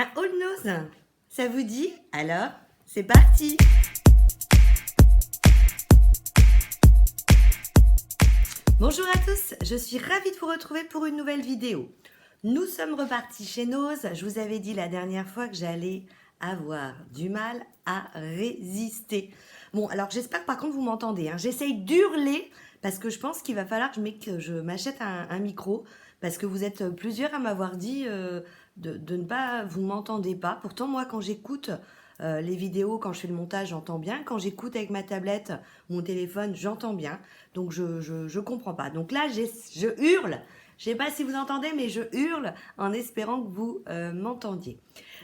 Un All Nose, ça vous dit? Alors, c'est parti! Bonjour à tous, je suis ravie de vous retrouver pour une nouvelle vidéo. Nous sommes repartis chez Nose. Je vous avais dit la dernière fois que j'allais avoir du mal à résister. Bon, alors j'espère par contre vous m'entendez. J'essaye d'hurler parce que je pense qu'il va falloir que je m'achète un micro parce que vous êtes plusieurs à m'avoir dit de ne pas, vous m'entendez pas. Pourtant moi quand j'écoute les vidéos, quand je fais le montage, j'entends bien. Quand j'écoute avec ma tablette, mon téléphone, j'entends bien. Donc je comprends pas. Donc là je hurle. Je sais pas si vous entendez, mais je hurle en espérant que vous m'entendiez.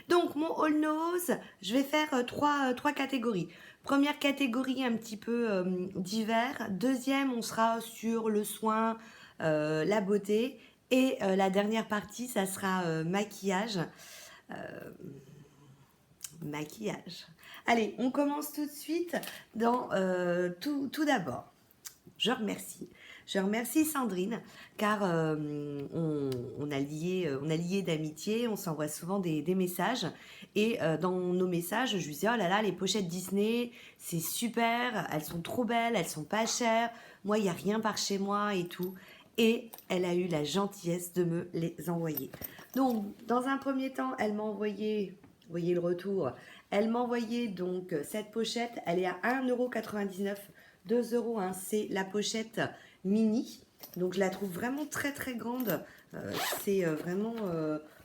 Donc mon all nose, je vais faire trois catégories. Première catégorie un petit peu d'hiver. Deuxième, on sera sur le soin, la beauté. Et la dernière partie, ça sera maquillage. Euh, maquillage. Allez, on commence tout de suite dans tout d'abord. Je remercie. Je remercie Sandrine car on a lié d'amitié, on s'envoie souvent des messages et dans nos messages, je lui dis oh là là, les pochettes Disney, c'est super, elles sont trop belles, elles sont pas chères, moi il n'y a rien par chez moi et tout. Et elle a eu la gentillesse de me les envoyer. Donc, dans un premier temps, elle m'a envoyé, vous voyez le retour, elle m'a envoyé donc cette pochette, elle est à 1,99 €, 2 euros, hein, c'est la pochette mini. Donc je la trouve vraiment très très grande. C'est vraiment,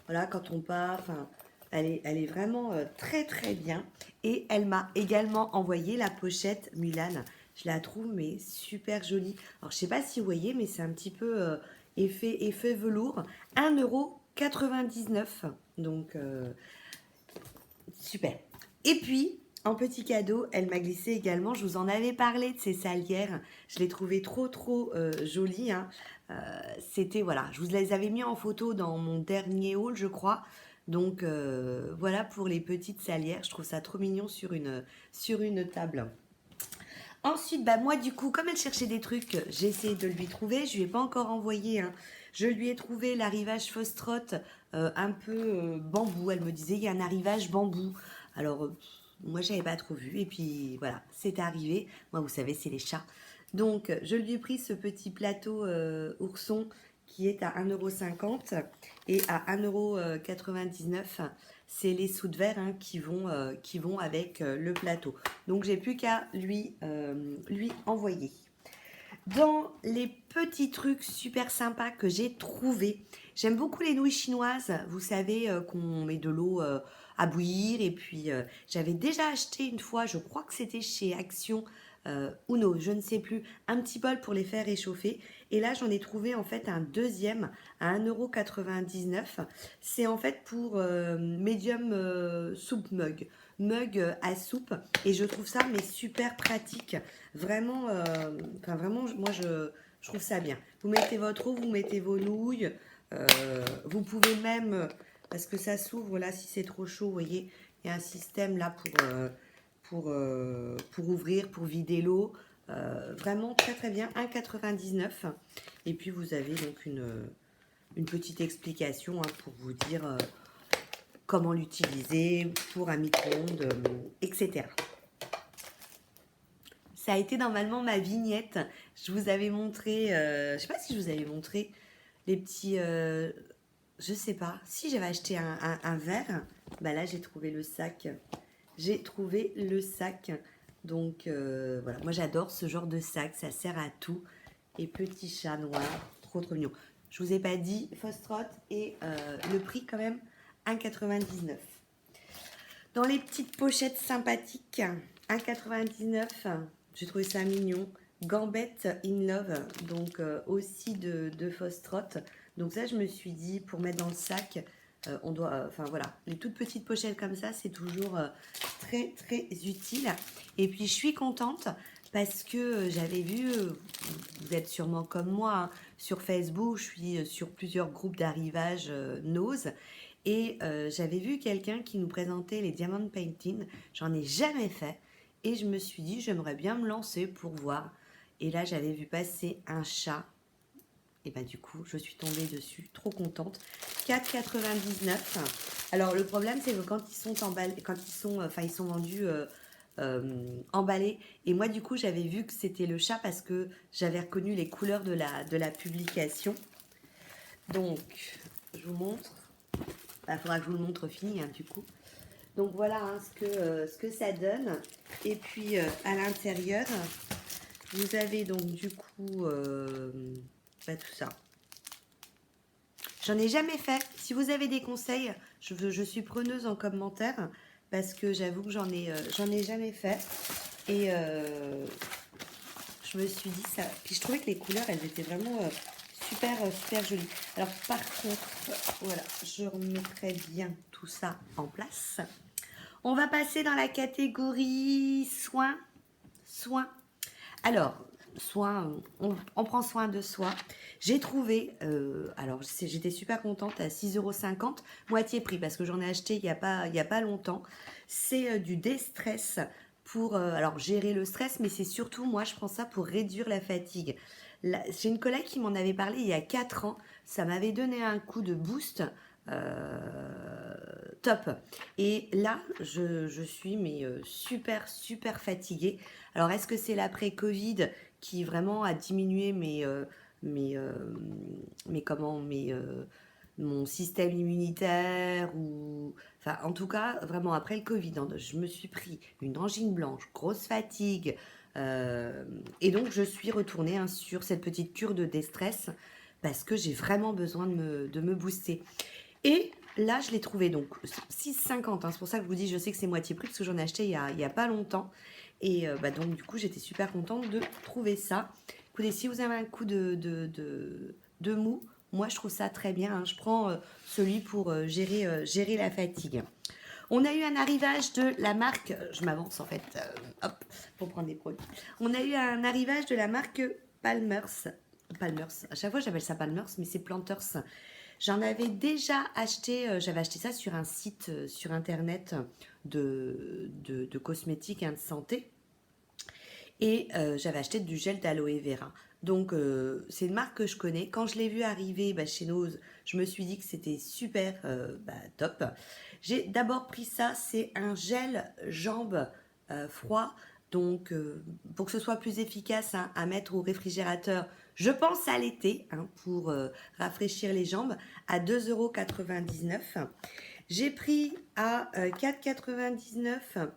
voilà, quand on part, enfin, elle est vraiment très très bien. Et elle m'a également envoyé la pochette Mulan. Je la trouve mais super jolie. Alors je sais pas si vous voyez, mais c'est un petit peu effet velours. 1,99 €. Donc super. Et puis, en petit cadeau, elle m'a glissé également, je vous en avais parlé de ces salières, je les trouvais trop jolies. C'était, voilà, je vous les avais mis en photo dans mon dernier haul, je crois. Donc voilà pour les petites salières, je trouve ça trop mignon sur une table. Ensuite, bah moi du coup, comme elle cherchait des trucs, j'ai essayé de lui trouver. Je lui ai pas encore envoyé. Je lui ai trouvé l'arrivage Fostrotte un peu bambou. Elle me disait il y a un arrivage bambou. Alors moi j'avais pas trop vu. Et puis voilà, c'est arrivé. Moi vous savez c'est les chats. Donc je lui ai pris ce petit plateau ourson qui est à 1,50 € et à 1,99 €. C'est les sous de verre qui vont avec le plateau. Donc j'ai plus qu'à lui envoyer. Dans les petits trucs super sympas que j'ai trouvés, j'aime beaucoup les nouilles chinoises. Vous savez qu'on met de l'eau à bouillir et puis j'avais déjà acheté une fois, je crois que c'était chez Action Uno, je ne sais plus, un petit bol pour les faire réchauffer. Et là, j'en ai trouvé en fait un deuxième à 1,99 €. C'est en fait pour medium soup mug à soupe. Et je trouve ça mais super pratique. Vraiment, enfin vraiment, moi je trouve ça bien. Vous mettez votre eau, vous mettez vos nouilles. Vous pouvez même, parce que ça s'ouvre là, si c'est trop chaud, vous voyez, il y a un système là pour ouvrir, pour vider l'eau. Vraiment très très bien, 1,99 €. Et puis vous avez donc une petite explication pour vous dire comment l'utiliser pour un micro-ondes, etc. Ça a été normalement ma vignette. Je vous avais montré, je sais pas si je vous avais montré les petits, je sais pas, si j'avais acheté un verre, bah là j'ai trouvé le sac. J'ai trouvé le sac. Donc voilà, moi j'adore ce genre de sac, ça sert à tout. Et petit chat noir, trop mignon. Je vous ai pas dit, Fostrotte et le prix quand même, 1,99 €. Dans les petites pochettes sympathiques, 1,99 €, j'ai trouvé ça mignon. Gambette in Love, donc aussi de Fostrotte. Donc ça, je me suis dit, pour mettre dans le sac, on doit, enfin voilà, les toutes petites pochettes comme ça, c'est toujours très utile. Et puis, je suis contente parce que j'avais vu, vous êtes sûrement comme moi, sur Facebook, je suis sur plusieurs groupes d'arrivage Nose. Et j'avais vu quelqu'un qui nous présentait les diamond painting. J'en ai jamais fait. Et je me suis dit, j'aimerais bien me lancer pour voir. Et là, j'avais vu passer un chat. Et bah du coup, je suis tombée dessus, trop contente. 4,99. Alors le problème, c'est que quand ils sont emballés, quand ils sont, enfin ils sont vendus emballés. Et moi du coup, j'avais vu que c'était le chat parce que j'avais reconnu les couleurs de la publication. Donc, je vous montre. Il faudra que je vous le montre fini hein, du coup. Donc voilà hein, ce que ça donne. Et puis à l'intérieur, vous avez donc du coup bah, tout ça. J'en ai jamais fait. Si vous avez des conseils, je suis preneuse en commentaire parce que j'avoue que j'en ai jamais fait. Et je me suis dit ça. Puis je trouvais que les couleurs, elles étaient vraiment super jolies. Alors par contre, voilà, je remettrai bien tout ça en place. On va passer dans la catégorie soins. Soins. Alors, soins, on prend soin de soi. J'ai trouvé, alors j'étais super contente, à 6,50 €, moitié prix, parce que j'en ai acheté il y a pas longtemps. C'est du déstress pour alors gérer le stress, mais c'est surtout, moi, je prends ça pour réduire la fatigue. J'ai une collègue qui m'en avait parlé il y a 4 ans. Ça m'avait donné un coup de boost. Top. Et là, je suis mais super fatiguée. Alors, est-ce que c'est l'après-Covid qui vraiment a diminué mon système immunitaire ou enfin en tout cas vraiment après le Covid hein, je me suis pris une angine blanche, grosse fatigue et donc je suis retournée hein, sur cette petite cure de déstress parce que j'ai vraiment besoin de me booster. Et là, je l'ai trouvé donc 6,50 hein, c'est pour ça que je vous dis, je sais que c'est moitié prix parce que j'en ai acheté il y a pas longtemps. Et bah, donc du coup, j'étais super contente de trouver ça. Écoutez, si vous avez un coup de mou, moi je trouve ça très bien. Hein. Je prends celui pour gérer la fatigue. On a eu un arrivage de la marque, je m'avance en fait, hop, pour prendre des produits. On a eu un arrivage de la marque Palmer's. Palmer's, à chaque fois j'appelle ça Palmer's, mais c'est Planters. J'en avais déjà acheté, j'avais acheté ça sur un site sur internet de cosmétiques et de santé. Et j'avais acheté du gel d'aloe vera. Donc c'est une marque que je connais. Quand je l'ai vu arriver bah, chez Nose, je me suis dit que c'était super bah, top. J'ai d'abord pris ça, c'est un gel jambes froid. Donc pour que ce soit plus efficace hein, à mettre au réfrigérateur, je pense à l'été hein, pour rafraîchir les jambes à 2,99 €. J'ai pris à 4,99 €.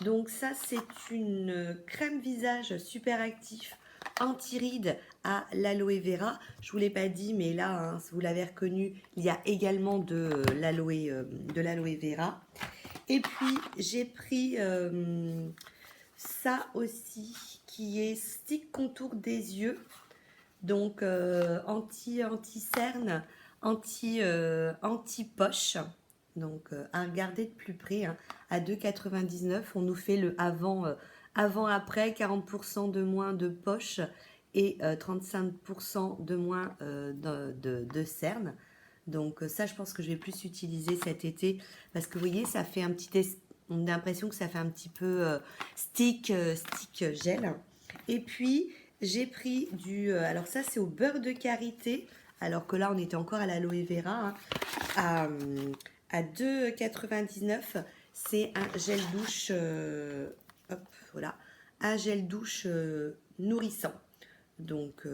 Donc ça, c'est une crème visage super actif anti-rides à l'aloe vera. Je vous l'ai pas dit, mais là, hein, vous l'avez reconnu, il y a également de l'aloe vera. Et puis, j'ai pris ça aussi, qui est stick contour des yeux. Donc, anti-cerne, anti-poche. Donc, à regarder de plus près, hein, à 2,99 €. On nous fait le avant-après, 40% de moins de poche et 35% de moins de cernes. Donc, ça, je pense que je vais plus utiliser cet été. Parce que, vous voyez, ça fait un petit... On a l'impression que ça fait un petit peu stick gel. Et puis, j'ai pris du... alors ça, c'est au beurre de karité. Alors que là, on était encore à l'aloe vera. Hein, à 2,99 €. C'est un gel douche... hop, voilà. Un gel douche nourrissant. Donc,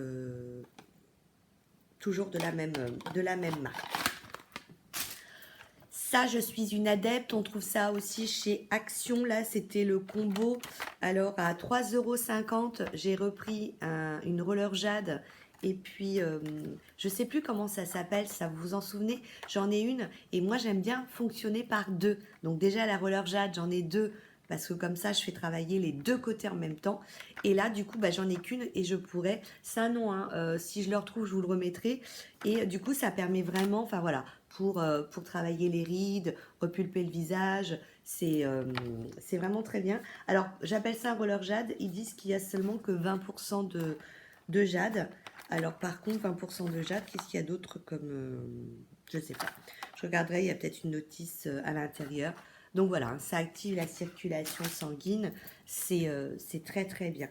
toujours de la même marque. Ça, je suis une adepte. On trouve ça aussi chez Action. Là, c'était le combo. Alors, à 3,50 €, j'ai repris une roller jade. Et puis, je ne sais plus comment ça s'appelle. Ça, vous vous en souvenez? J'en ai une. Et moi, j'aime bien fonctionner par deux. Donc, déjà, la roller jade, j'en ai deux. Parce que comme ça, je fais travailler les deux côtés en même temps. Et là, du coup, bah, j'en ai qu'une et je pourrais... Ça, non, hein, si je le retrouve, je vous le remettrai. Et du coup, ça permet vraiment... Enfin, voilà, pour travailler les rides, repulper le visage. C'est vraiment très bien. Alors, j'appelle ça un roller jade. Ils disent qu'il y a seulement que 20% de jade. Alors, par contre, 20% de jade, qu'est-ce qu'il y a d'autre comme... je ne sais pas. Je regarderai, il y a peut-être une notice à l'intérieur. Donc voilà, ça active la circulation sanguine, c'est très bien.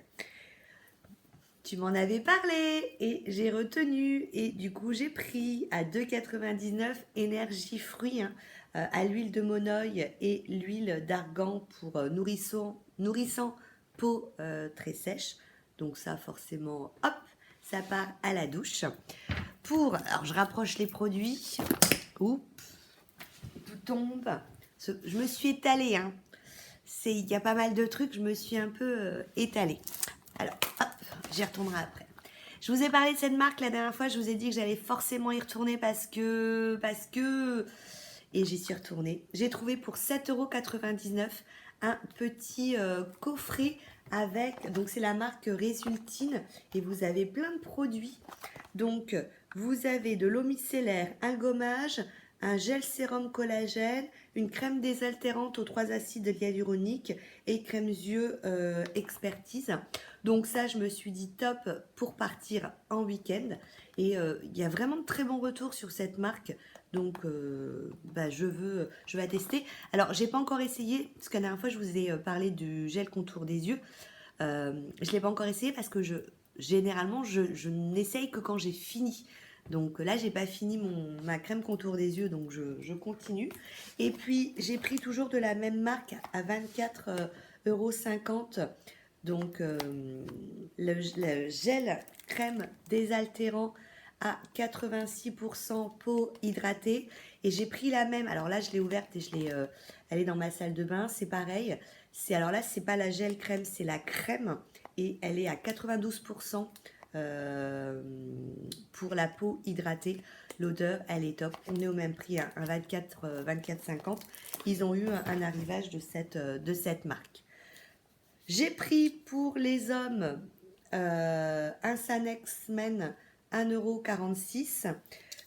tu m'en avais parlé et j'ai retenu. Et du coup, j'ai pris à 2,99 énergie fruits hein, à l'huile de monoeil et l'huile d'argan pour nourrissant peau très sèche. Donc ça, forcément, hop, ça part à la douche. Alors je rapproche les produits. Oups, tout tombe. Je me suis étalée, hein. Il y a pas mal de trucs, je me suis un peu étalée. Alors, hop, j'y retournerai après. Je vous ai parlé de cette marque la dernière fois, je vous ai dit que j'allais forcément y retourner parce que... Et j'y suis retournée. J'ai trouvé pour 7,99 € un petit coffret avec... Donc c'est la marque Résultine et vous avez plein de produits. Donc vous avez de l'eau micellaire, un gommage, un gel sérum collagène, une crème désaltérante aux 3 acides hyaluroniques et crème yeux expertise. Donc ça, je me suis dit top pour partir en week-end. Et il y a vraiment de très bons retours sur cette marque. Donc je veux attester. Alors, j'ai pas encore essayé, parce que la dernière fois, je vous ai parlé du gel contour des yeux. Je l'ai pas encore essayé parce que généralement, je n'essaye que quand j'ai fini. Donc là, j'ai pas fini ma crème contour des yeux, donc je continue. Et puis, j'ai pris toujours de la même marque à 24,50 €. Donc, le gel crème désaltérant à 86% peau hydratée. Et j'ai pris la même. Alors là, je l'ai ouverte et elle est dans ma salle de bain. C'est pareil. Alors là, c'est pas la gel crème, c'est la crème. Et elle est à 92% pour la peau hydratée. L'odeur, elle est top. On est au même prix, un 24,50 €. Ils ont eu un arrivage de cette marque. J'ai pris pour les hommes un Sanex Men 1,46 €,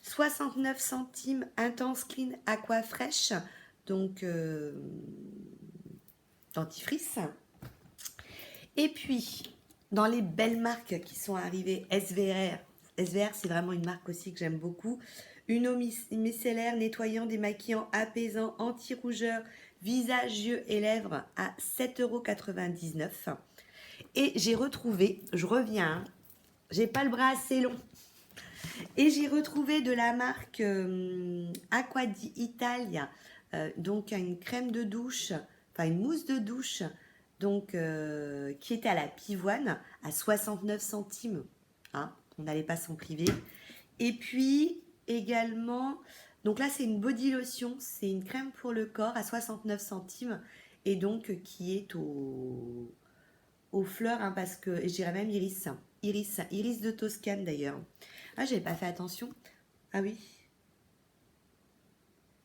69 centimes Intense Clean Aqua Fresh, donc dentifrice. Et puis, dans les belles marques qui sont arrivées, SVR, c'est vraiment une marque aussi que j'aime beaucoup. Une eau micellaire nettoyant, démaquillant, apaisant, anti-rougeur, visage, yeux et lèvres à 7,99 €. Et j'ai retrouvé, je reviens, hein, j'ai pas le bras assez long. Et j'ai retrouvé de la marque Acqua di Italia, donc une crème de douche, enfin une mousse de douche, donc qui était à la pivoine à 69 centimes. Hein, on n'allait pas s'en priver. Et puis également, donc là c'est une body lotion, c'est une crème pour le corps à 69 centimes et donc qui est aux fleurs, hein, parce que, et je dirais même iris de Toscane d'ailleurs. Ah, j'avais pas fait attention. Ah oui.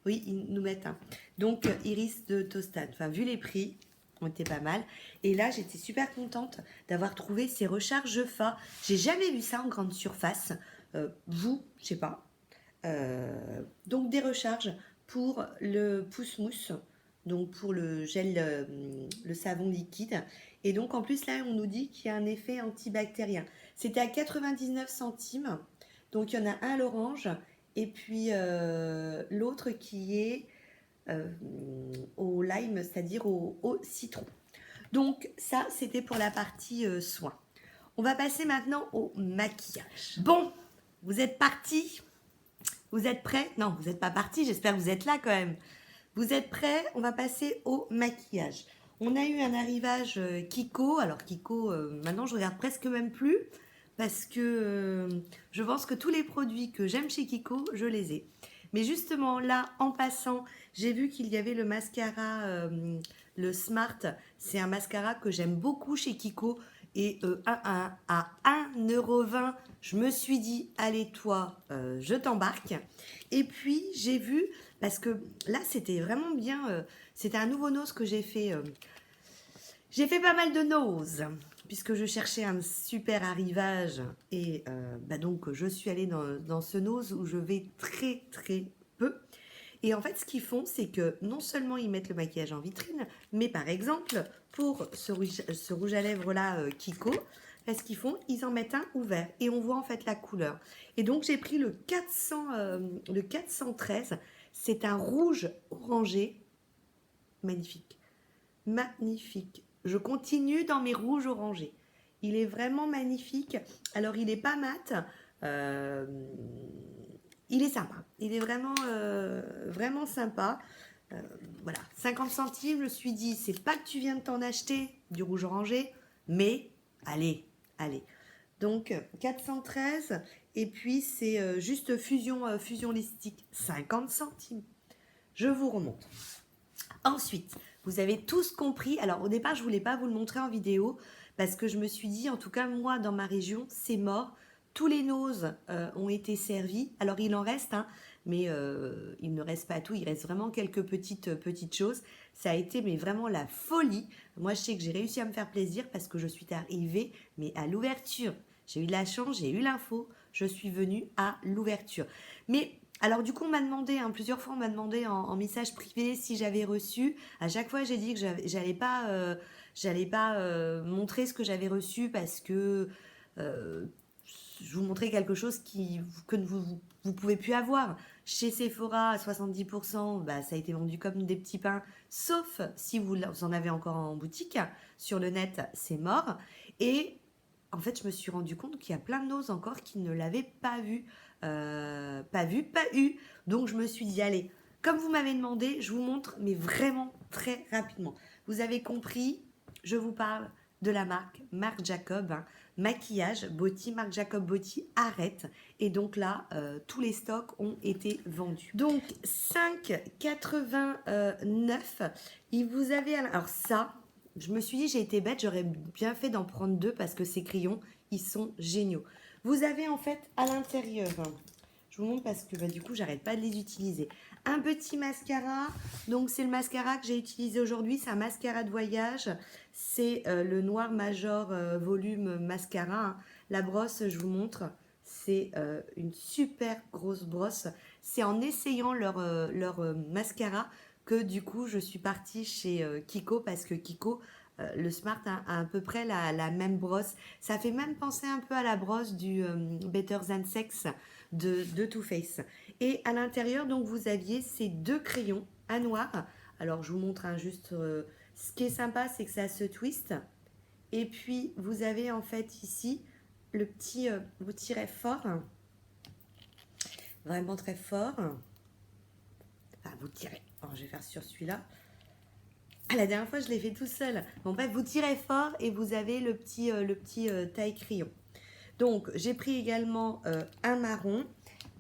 Oui, ils nous mettent un. Donc, iris de Toscane. Enfin, vu les prix, on était pas mal. Et là, j'étais super contente d'avoir trouvé ces recharges fa. J'ai jamais vu ça en grande surface. Je sais pas. Donc, des recharges pour le pousse-mousse. Donc, pour le gel, le savon liquide. Et donc, en plus, là, on nous dit qu'il y a un effet antibactérien. C'était à 99 centimes. Donc, il y en a un à l'orange et puis l'autre qui est au lime, c'est-à-dire au citron. Donc, ça, c'était pour la partie soins. On va passer maintenant au maquillage. Bon, vous êtes partis? Vous êtes prêts? Non, vous n'êtes pas partis, j'espère que vous êtes là quand même. Vous êtes prêts? On va passer au maquillage. On a eu un arrivage Kiko. Alors Kiko, maintenant je regarde presque même plus parce que je pense que tous les produits que j'aime chez Kiko, je les ai. Mais justement là, en passant, j'ai vu qu'il y avait le mascara, le Smart. C'est un mascara que j'aime beaucoup chez Kiko. Et à 1,20 €, je me suis dit, allez toi, je t'embarque. Et puis j'ai vu, parce que là c'était vraiment bien, c'était un nouveau nose que j'ai fait. J'ai fait pas mal de noses, puisque je cherchais un super arrivage. Et donc je suis allée dans ce nose où je vais très très peu. Et en fait, ce qu'ils font, c'est que non seulement ils mettent le maquillage en vitrine, mais par exemple, pour ce rouge à lèvres-là, Kiko, ce qu'ils font, ils en mettent un ouvert et on voit en fait la couleur. Et donc, j'ai pris le 413. C'est un rouge orangé. Magnifique. Magnifique. Je continue dans mes rouges orangés. Il est vraiment magnifique. Alors, il n'est pas mat. euh, il est sympa. Il est vraiment sympa. Euh, voilà, 50 centimes, je me suis dit, c'est pas que tu viens de t'en acheter du rouge orangé, mais allez, allez. Donc 413, et puis c'est juste fusion lipstick, 50 centimes. Je vous remonte. Ensuite, vous avez tous compris. Alors au départ, je voulais pas vous le montrer en vidéo parce que je me suis dit, en tout cas moi dans ma région, c'est mort. Tous les noses ont été servis. Alors il en reste, hein, mais il ne reste pas tout. Il reste vraiment quelques petites choses. Ça a été mais vraiment la folie. Moi, je sais que j'ai réussi à me faire plaisir parce que je suis arrivée, mais à l'ouverture. J'ai eu de la chance, j'ai eu l'info. Je suis venue à l'ouverture. Mais alors du coup, on m'a demandé, hein, plusieurs fois, on m'a demandé en message privé si j'avais reçu. À chaque fois, j'ai dit que j'allais pas montrer ce que j'avais reçu parce que euh, je vous montrais quelque chose que vous pouvez plus avoir. Chez Sephora, à 70%, bah, ça a été vendu comme des petits pains, sauf si vous en avez encore en boutique. Sur le net, c'est mort. Et en fait, je me suis rendu compte qu'il y a plein de noses encore qui ne l'avaient pas vu. Pas eu. Donc, je me suis dit, allez, comme vous m'avez demandé, je vous montre, mais vraiment très rapidement. Vous avez compris, je vous parle de la Marc Jacob, hein, maquillage, Botti, Marc Jacob Botti arrête. Et donc là, tous les stocks ont été vendus. Donc, 5,89. Il vous avait... Alors ça, je me suis dit, j'ai été bête, j'aurais bien fait d'en prendre deux parce que ces crayons, ils sont géniaux. Vous avez en fait à l'intérieur, hein, je vous montre parce que du coup, j'arrête pas de les utiliser. Un petit mascara, donc c'est le mascara que j'ai utilisé aujourd'hui, c'est un mascara de voyage. C'est le Noir Major Volume Mascara, hein. La brosse, je vous montre, c'est une super grosse brosse. C'est en essayant leur mascara que du coup je suis partie chez Kiko parce que Kiko, le Smart a à peu près la même brosse. Ça fait même penser un peu à la brosse du Better Than Sex de Too Faced. Et à l'intérieur, donc vous aviez ces deux crayons à noir. Alors je vous montre juste. Ce qui est sympa, c'est que ça se twist. Et puis vous avez en fait ici le petit. Vous tirez fort, vraiment très fort. Enfin, vous tirez. Alors, je vais faire sur celui-là. Ah, la dernière fois, je l'ai fait tout seul. Bon, bref, vous tirez fort et vous avez le petit taille crayon. Donc, j'ai pris également un marron.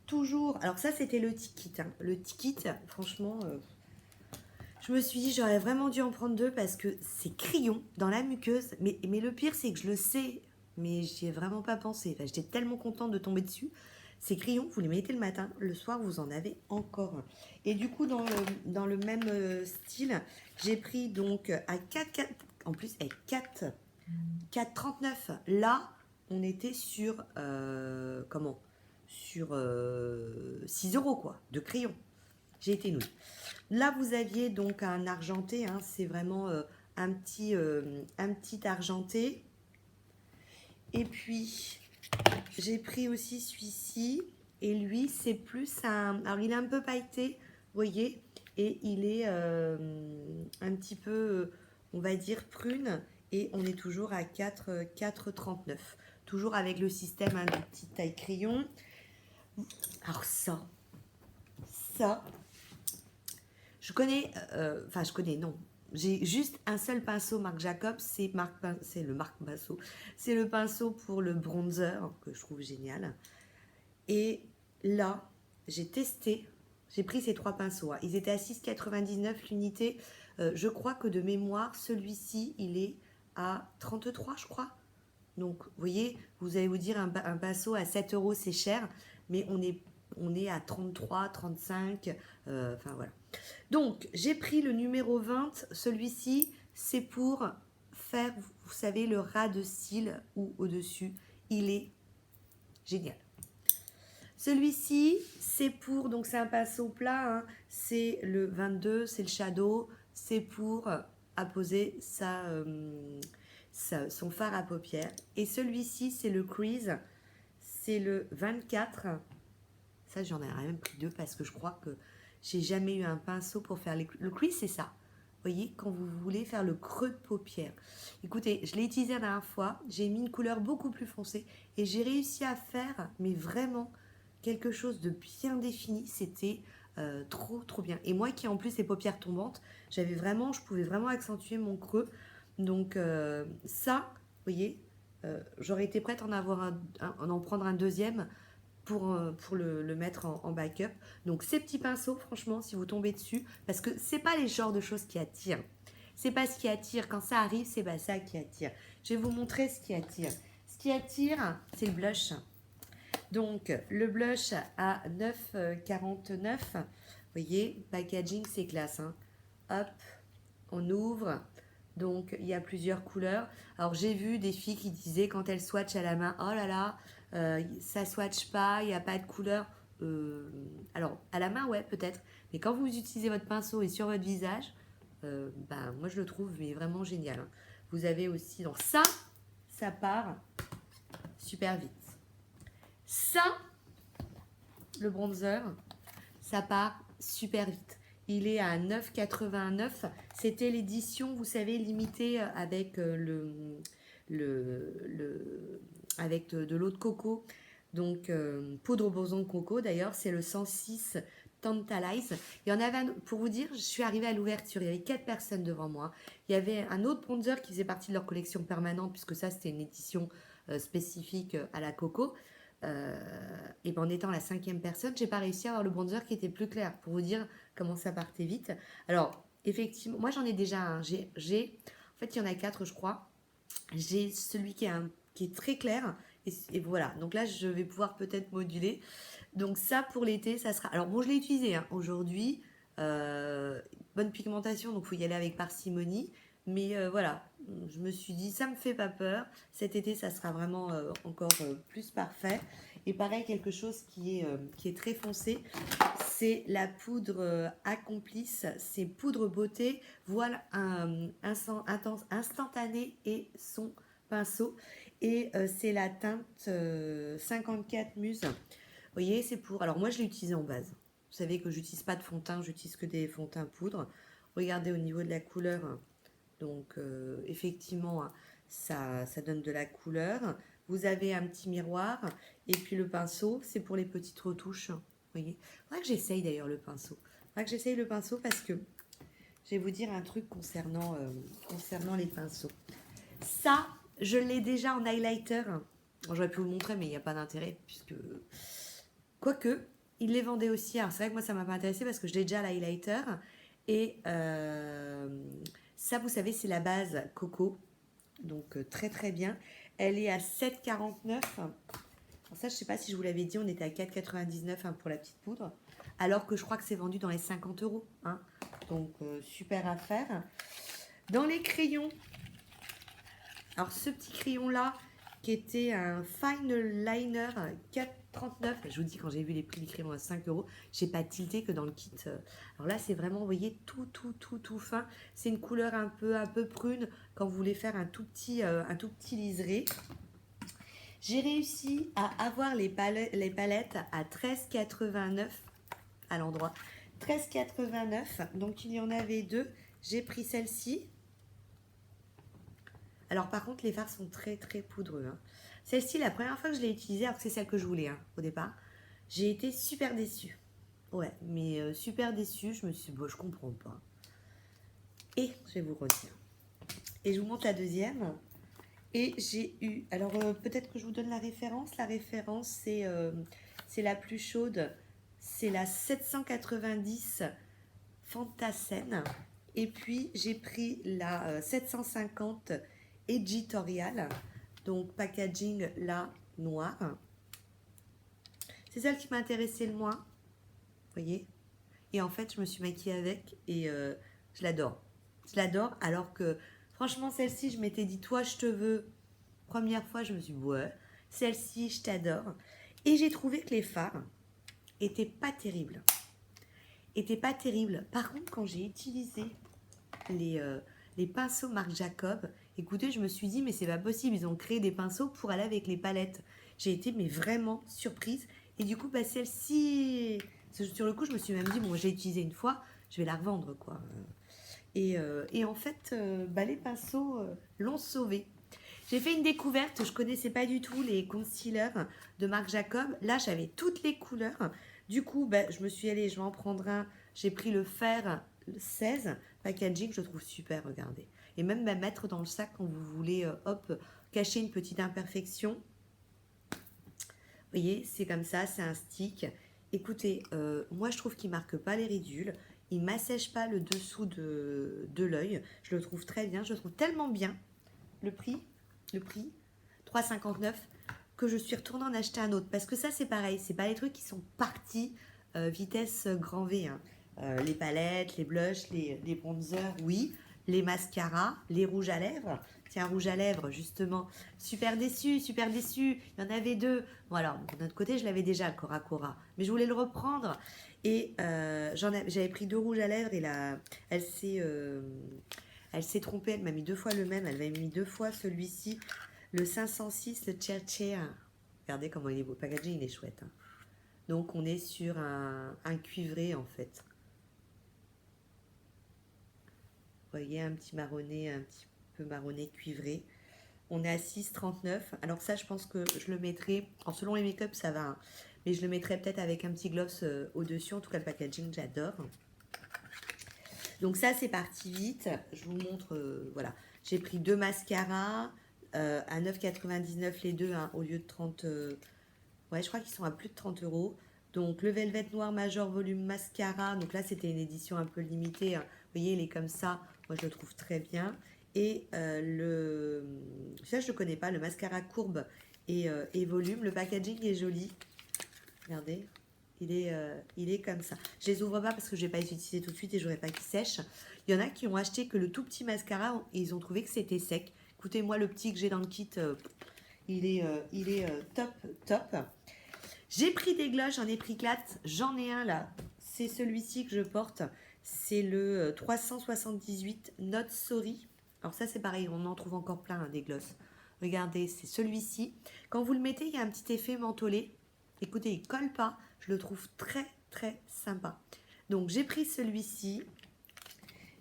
Toujours, alors ça, c'était le ticket. Hein. Le ticket, franchement, je me suis dit, j'aurais vraiment dû en prendre deux parce que c'est crayon dans la muqueuse. Mais le pire, c'est que je le sais, mais j'y ai vraiment pas pensé. Enfin, j'étais tellement contente de tomber dessus. Ces crayons, vous les mettez le matin, le soir, vous en avez encore un. Et du coup, dans le même style, j'ai pris donc à 4, en plus, avec 4,39. Là, on était sur, comment? Sur 6 euros, quoi, de crayon. J'ai été nouille. Là, vous aviez donc un argenté, hein, c'est vraiment un petit argenté. Et puis, j'ai pris aussi celui-ci. Et lui, c'est plus un... Alors, il est un peu pailleté, vous voyez. Et il est un petit peu, on va dire, prune. Et on est toujours à 4,39. Toujours avec le système hein, de petite taille crayon. Alors ça, je connais... Enfin, je connais, non. J'ai juste un seul pinceau Marc Jacob, c'est le Marc Pinceau. C'est le pinceau pour le bronzer, que je trouve génial. Et là, j'ai testé, j'ai pris ces trois pinceaux. Hein. Ils étaient à 6,99 l'unité. Je crois que de mémoire, celui-ci, il est à 33, je crois. Donc, vous voyez, vous allez vous dire un pinceau à 7 euros, c'est cher. Mais on est à 33, 35. Enfin, voilà. Donc, j'ai pris le numéro 20. Celui-ci, c'est pour faire, vous savez, le ras de cils ou au-dessus. Il est génial. Celui-ci, c'est pour, donc c'est un pinceau plat, hein, c'est le 22, c'est le shadow, c'est pour apposer son fard à paupières. Et celui-ci, c'est le crease, c'est le 24. Ça, j'en ai même pris deux parce que je crois que j'ai jamais eu un pinceau pour faire le crease, c'est ça. voyez, quand vous voulez faire le creux de paupière. Écoutez, je l'ai utilisé la dernière fois, j'ai mis une couleur beaucoup plus foncée et j'ai réussi à faire, mais vraiment, quelque chose de bien défini. C'était trop, trop bien. Et moi qui ai en plus les paupières tombantes, je pouvais vraiment accentuer mon creux. Donc ça, vous voyez, j'aurais été prête à en prendre un deuxième pour le mettre en backup. Donc ces petits pinceaux, franchement, si vous tombez dessus, parce que c'est pas les genres de choses qui attirent. C'est pas ce qui attire. Quand ça arrive, c'est pas ça qui attire. Je vais vous montrer ce qui attire. Ce qui attire, c'est le blush. Donc le blush à 9,49. Vous voyez, packaging, c'est classe. Hein. Hop, on ouvre. Donc il y a plusieurs couleurs. Alors j'ai vu des filles qui disaient quand elles swatchent à la main, oh là là, ça swatch pas, il n'y a pas de couleur. Alors à la main ouais peut-être, mais quand vous utilisez votre pinceau et sur votre visage, moi je le trouve mais vraiment génial. Hein. Vous avez aussi donc ça part super vite. Ça, le bronzer, ça part super vite. Il est à 9,89. C'était l'édition, vous savez, limitée avec avec de l'eau de coco. Donc, poudre boson de coco. D'ailleurs, c'est le 106 Tantalize. Il y en avait un, pour vous dire, je suis arrivée à l'ouverture. Il y avait 4 personnes devant moi. Il y avait un autre bronzer qui faisait partie de leur collection permanente, puisque ça, c'était une édition spécifique à la coco. Et ben en étant la 5e personne, j'ai pas réussi à avoir le bronzer qui était plus clair pour vous dire comment ça partait vite. Alors, effectivement, moi j'en ai déjà un. En fait, il y en a 4, je crois. J'ai celui qui est très clair. Et voilà. Donc là, je vais pouvoir peut-être moduler. Donc ça, pour l'été, ça sera... Alors bon, je l'ai utilisé hein, aujourd'hui. Bonne pigmentation, donc il faut y aller avec parcimonie. Mais voilà, je me suis dit, ça me fait pas peur. Cet été, ça sera vraiment encore plus parfait. Et pareil, quelque chose qui est très foncé, c'est la poudre Accomplice. C'est poudre beauté, voile instantané et son pinceau. Et c'est la teinte 54 Muse. Vous voyez, c'est pour... Alors moi, je l'ai utilisé en base. Vous savez que j'utilise pas de fond de teint, j'utilise que des fonds de teint poudre. Regardez au niveau de la couleur. Donc, effectivement, hein, ça donne de la couleur. Vous avez un petit miroir. Et puis, le pinceau, c'est pour les petites retouches. Vous voyez, il faudrait que j'essaye d'ailleurs le pinceau. Il faudrait que j'essaye le pinceau parce que je vais vous dire un truc concernant les pinceaux. Ça, je l'ai déjà en highlighter. Bon, j'aurais pu vous le montrer, mais il n'y a pas d'intérêt puisque... Quoique, il les vendait aussi. Alors, c'est vrai que moi, ça m'a pas intéressé parce que je l'ai déjà l'highlighter. Et ça, vous savez, c'est la base coco. Donc, très, très bien. Elle est à 7,49. Alors ça, je ne sais pas si je vous l'avais dit, on était à 4,99 hein, pour la petite poudre. Alors que je crois que c'est vendu dans les 50 €. Hein. Donc, super affaire. Dans les crayons, alors ce petit crayon-là, qui était un Fine Liner 4,39. Je vous dis, quand j'ai vu les prix du crayon à 5 €, j'ai pas tilté que dans le kit. Alors là, c'est vraiment, vous voyez, tout fin. C'est une couleur un peu prune quand vous voulez faire un tout petit liseré. J'ai réussi à avoir les palettes à 13,89 à l'endroit. 13,89. Donc, il y en avait 2. J'ai pris celle-ci. Alors par contre, les fards sont très très poudreux. Hein. Celle-ci, la première fois que je l'ai utilisée, alors que c'est celle que je voulais hein, au départ, j'ai été super déçue. Ouais, mais super déçue, je me suis dit, bon, je comprends pas. Et je vais vous redire. Et je vous montre la deuxième. Et j'ai eu, alors peut-être que je vous donne la référence. La référence, c'est la plus chaude. C'est la 790 Fantasène. Et puis, j'ai pris la 750 Editorial, donc packaging là noir. C'est celle qui m'intéressait le moins, vous voyez. Et en fait, je me suis maquillée avec et je l'adore. Je l'adore alors que franchement, celle-ci, je m'étais dit, toi, je te veux. Première fois, je me suis dit, ouais, celle-ci, je t'adore. Et j'ai trouvé que les fards étaient pas terribles. Par contre, quand j'ai utilisé les pinceaux Marc Jacob, écoutez, je me suis dit, mais c'est pas possible, ils ont créé des pinceaux pour aller avec les palettes. J'ai été mais vraiment surprise. Et du coup, celle-ci, sur le coup, je me suis même dit, bon, j'ai utilisé une fois, je vais la revendre, quoi. Et en fait, bah, les pinceaux l'ont sauvé. J'ai fait une découverte, je connaissais pas du tout les concealers de Marc Jacob. Là, j'avais toutes les couleurs. Du coup, bah, je me suis allée, je vais en prendre un. J'ai pris le fer 16 packaging, je le trouve super, regardez. Et même bah, mettre dans le sac quand vous voulez, hop, cacher une petite imperfection. Vous voyez, c'est comme ça, c'est un stick. Écoutez, moi je trouve qu'il marque pas les ridules. Il m'assèche pas le dessous de l'œil. Je le trouve très bien. Je le trouve tellement bien. Le prix, le prix, 3,59, que je suis retournée en acheter un autre. Parce que ça, c'est pareil. C'est pas les trucs qui sont partis vitesse grand V, hein. Les palettes, les blushs, les bronzers, oui. Les mascaras, les rouges à lèvres. Tiens, rouge à lèvres, justement. Super déçu, super déçu. Il y en avait deux. Bon, alors, d'un autre côté, je l'avais déjà, le Cora Cora. Mais je voulais le reprendre. Et j'avais pris deux rouges à lèvres et là, elle s'est trompée. Elle m'a mis deux fois le même. Elle m'a mis deux fois celui-ci. Le 506, le Chercher. Regardez comment il est beau. Le packaging, il est chouette, hein. Donc, on est sur un cuivré, en fait. Vous voyez, un petit marronné, un petit peu marronné cuivré. On est à 6,39. Alors ça, je pense que je le mettrai, alors selon les make-up, ça va, hein, mais je le mettrai peut-être avec un petit gloss au-dessus. En tout cas, le packaging, j'adore. Donc ça, c'est parti vite. Je vous montre, voilà. J'ai pris deux mascaras à 9,99 les deux, hein, au lieu de 30. Ouais, je crois qu'ils sont à plus de 30 euros. Donc le Velvet Noir Major Volume Mascara. Donc là, c'était une édition un peu limitée, hein. Vous voyez, il est comme ça. Moi, je le trouve très bien. Et ça, je ne le connais pas, le mascara courbe et volume. Le packaging est joli. Regardez, il est comme ça. Je les ouvre pas parce que je ne vais pas les utiliser tout de suite et je n'aurai pas qu'ils sèchent. Il y en a qui ont acheté que le tout petit mascara et ils ont trouvé que c'était sec. Écoutez, moi, le petit que j'ai dans le kit, il est top, top. J'ai pris des gloss, j'en ai pris 4. J'en ai un là. C'est celui-ci que je porte. C'est le 378 Not Sorry. Alors ça, c'est pareil, on en trouve encore plein, hein, des gloss. Regardez, c'est celui-ci. Quand vous le mettez, il y a un petit effet mentholé. Écoutez, il colle pas. Je le trouve très, très sympa. Donc, j'ai pris celui-ci.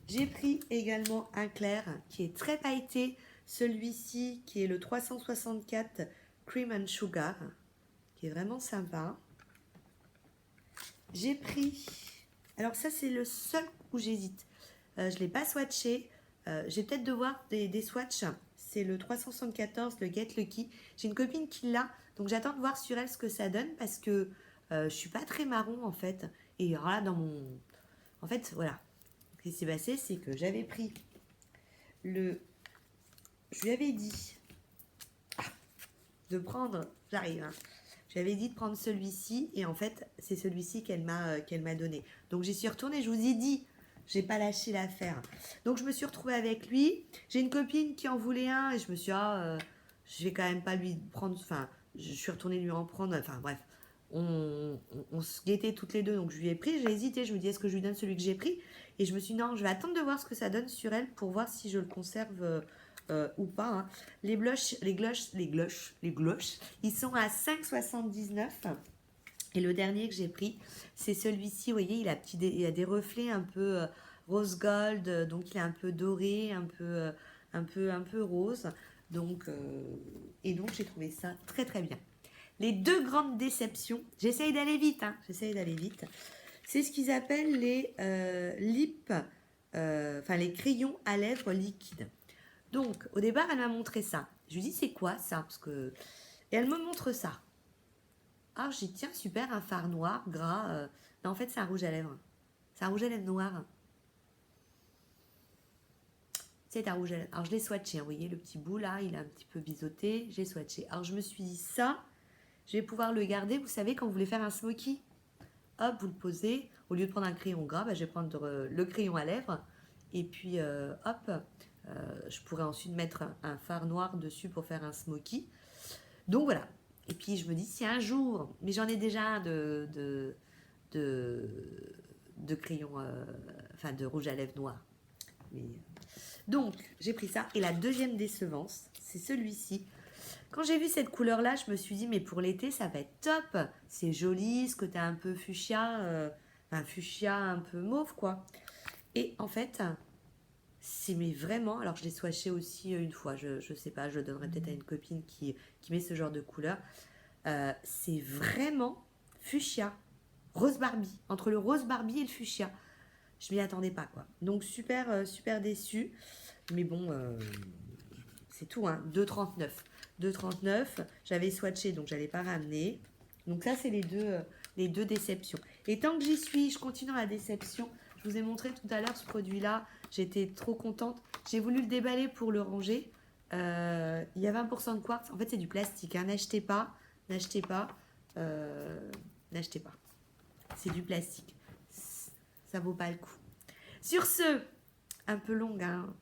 J'ai pris également un clair qui est très pailleté. Celui-ci qui est le 364 Cream and Sugar, qui est vraiment sympa. J'ai pris... Alors ça, c'est le seul où j'hésite. Je ne l'ai pas swatché. Je vais peut-être devoir des swatchs. C'est le 374, le Get Lucky. J'ai une copine qui l'a, donc j'attends de voir sur elle ce que ça donne parce que je suis pas très marron en fait. Et alors là, dans mon... En fait, voilà. Ce qui s'est passé, c'est que j'avais pris le... Je lui avais dit de prendre... J'arrive, hein. Je lui avais dit de prendre celui-ci et en fait, c'est celui-ci qu'elle m'a donné. Donc j'y suis retournée, je vous ai dit... J'ai pas lâché l'affaire. Donc je me suis retrouvée avec lui. J'ai une copine qui en voulait un et je me suis dit, je vais quand même pas lui prendre. Enfin, je suis retournée lui en prendre. Enfin bref, on se guettait toutes les deux. Donc je lui ai pris. J'ai hésité. Je me dis, est-ce que je lui donne celui que j'ai pris? Et je me suis dit, non, je vais attendre de voir ce que ça donne sur elle pour voir si je le conserve ou pas, hein. Les blushs, les gloss, ils sont à 5,79. Et le dernier que j'ai pris, c'est celui-ci. Vous voyez, il a des reflets un peu rose gold, donc il est un peu doré, un peu rose. Donc, et donc j'ai trouvé ça très très bien. Les deux grandes déceptions, j'essaye d'aller vite, hein, c'est ce qu'ils appellent les les crayons à lèvres liquides. Donc, au départ, elle m'a montré ça. Je lui dis, c'est quoi ça? Et elle me montre ça. Ah, j'ai dit, tiens, super, un fard noir, gras. Non, en fait, c'est un rouge à lèvres. C'est un rouge à lèvres noir. C'est un rouge à lèvres. Alors, je l'ai swatché, hein, vous voyez, le petit bout là, il est un petit peu biseauté. J'ai swatché. Alors, je me suis dit, ça, je vais pouvoir le garder. Vous savez, quand vous voulez faire un smoky, hop, vous le posez. Au lieu de prendre un crayon gras, je vais prendre le crayon à lèvres. Et puis, hop, je pourrais ensuite mettre un fard noir dessus pour faire un smoky. Donc, voilà. Et puis je me dis, si un jour, mais j'en ai déjà un de crayon, de rouge à lèvres noir. Donc j'ai pris ça. Et la deuxième décevance, c'est celui-ci. Quand j'ai vu cette couleur-là, je me suis dit, mais pour l'été, ça va être top. C'est joli, ce côté un peu fuchsia, fuchsia un peu mauve, quoi. Et en fait, C'est mais vraiment, alors je l'ai swatché aussi une fois, je sais pas, je le donnerai peut-être à une copine qui met ce genre de couleur. C'est vraiment fuchsia, rose Barbie, entre le rose Barbie et le fuchsia. Je m'y attendais pas quoi. Donc super, super déçue. Mais bon, c'est tout, hein. 2,39. 2,39. J'avais swatché, donc j'allais pas ramener. Donc ça, c'est les deux déceptions. Et tant que j'y suis, je continue dans la déception. Je vous ai montré tout à l'heure ce produit-là. J'étais trop contente. J'ai voulu le déballer pour le ranger. Il y a 20% de quartz. En fait, c'est du plastique, hein. N'achetez pas. N'achetez pas. N'achetez pas. C'est du plastique. Ça vaut pas le coup. Sur ce, un peu longue, hein.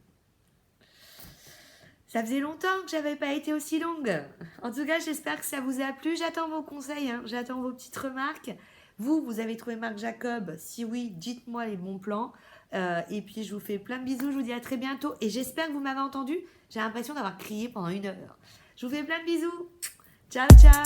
Ça faisait longtemps que j'avais pas été aussi longue. En tout cas, j'espère que ça vous a plu. J'attends vos conseils, hein. J'attends vos petites remarques. Vous avez trouvé Marc Jacob? Si oui, dites-moi les bons plans. Et puis, je vous fais plein de bisous. Je vous dis à très bientôt. Et j'espère que vous m'avez entendu. J'ai l'impression d'avoir crié pendant 1 heure. Je vous fais plein de bisous. Ciao, ciao.